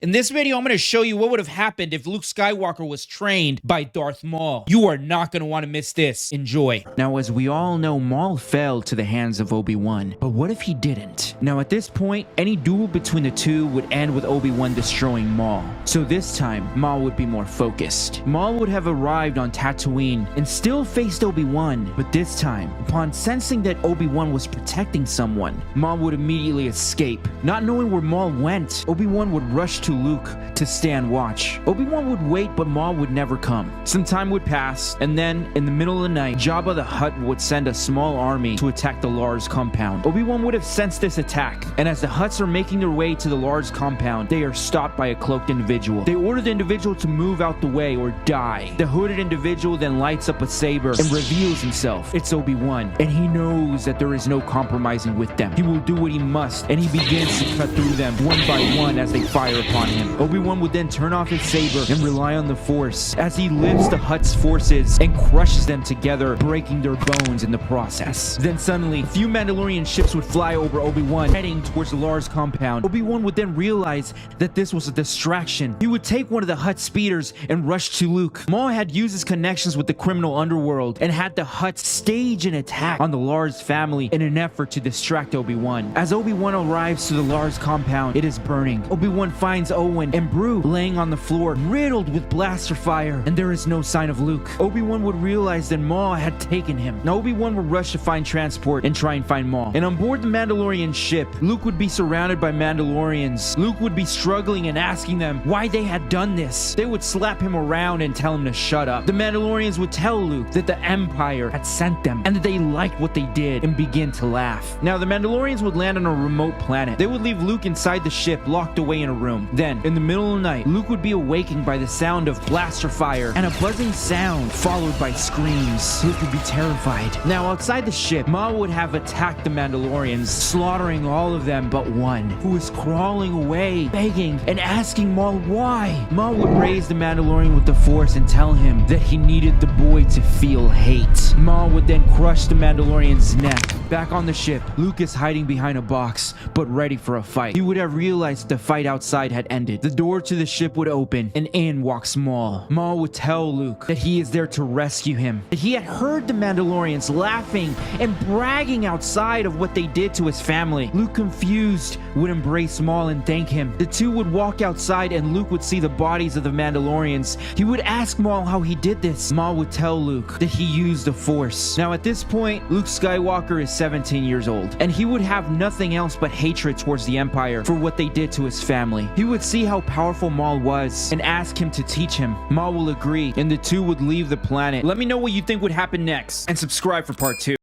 In this video, I'm going to show you what would have happened if Luke Skywalker was trained by Darth Maul. You are not going to want to miss this. Enjoy. Now, as we all know, Maul fell to the hands of Obi-Wan. But what if he didn't? Now, at this point, any duel between the two would end with Obi-Wan destroying Maul. So this time, Maul would be more focused. Maul would have arrived on Tatooine and still faced Obi-Wan. But this time, upon sensing that Obi-Wan was protecting someone, Maul would immediately escape. Not knowing where Maul went, Obi-Wan would rush to Luke to stand watch. Obi-Wan would wait, but Maul would never come. Some time would pass, and then, in the middle of the night, Jabba the Hutt would send a small army to attack the Lars compound. Obi-Wan would have sensed this attack, and as the Hutts are making their way to the Lars compound, they are stopped by a cloaked individual. They order the individual to move out the way or die. The hooded individual then lights up a saber and reveals himself. It's Obi-Wan, and he knows that there is no compromising with them. He will do what he must, and he begins to cut through them one by one as they fire upon him. Obi-Wan would then turn off his saber and rely on the Force as he lifts the Hutt's forces and crushes them together, breaking their bones in the process. Then suddenly, a few Mandalorian ships would fly over Obi-Wan, heading towards the Lars compound. Obi-Wan would then realize that this was a distraction. He would take one of the Hutt speeders and rush to Luke. Maul had used his connections with the criminal underworld and had the Hutts stage an attack on the Lars family in an effort to distract Obi-Wan. As Obi-Wan arrives to the Lars compound, it is burning. Obi-Wan finds Owen and Brew laying on the floor, riddled with blaster fire, and there is no sign of Luke. Obi-Wan would realize that Maul had taken him. Now Obi-Wan would rush to find transport and try and find Maul. And on board the Mandalorian ship, Luke would be surrounded by Mandalorians. Luke would be struggling and asking them why they had done this. They would slap him around and tell him to shut up. The Mandalorians would tell Luke that the Empire had sent them and that they liked what they did and begin to laugh. Now the Mandalorians would land on a remote planet. They would leave Luke inside the ship, locked away in a room. Then, in the middle of the night, Luke would be awakened by the sound of blaster fire and a buzzing sound followed by screams. Luke would be terrified. Now, outside the ship, Maul would have attacked the Mandalorians, slaughtering all of them but one, who was crawling away, begging and asking Maul why. Maul would raise the Mandalorian with the Force and tell him that he needed the boy to feel hate. Maul would then crush the Mandalorian's neck. Back on the ship, Luke is hiding behind a box, but ready for a fight. He would have realized the fight outside had ended. The door to the ship would open, and in walks Maul. Maul would tell Luke that he is there to rescue him, that he had heard the Mandalorians laughing and bragging outside of what they did to his family. Luke, confused, would embrace Maul and thank him. The two would walk outside, and Luke would see the bodies of the Mandalorians. He would ask Maul how he did this. Maul would tell Luke that he used the Force. Now, at this point, Luke Skywalker is 17 years old, and he would have nothing else but hatred towards the Empire for what they did to his family. He would see how powerful Maul was and ask him to teach him. Maul will agree, and the two would leave the planet. Let me know what you think would happen next, and subscribe for part 2.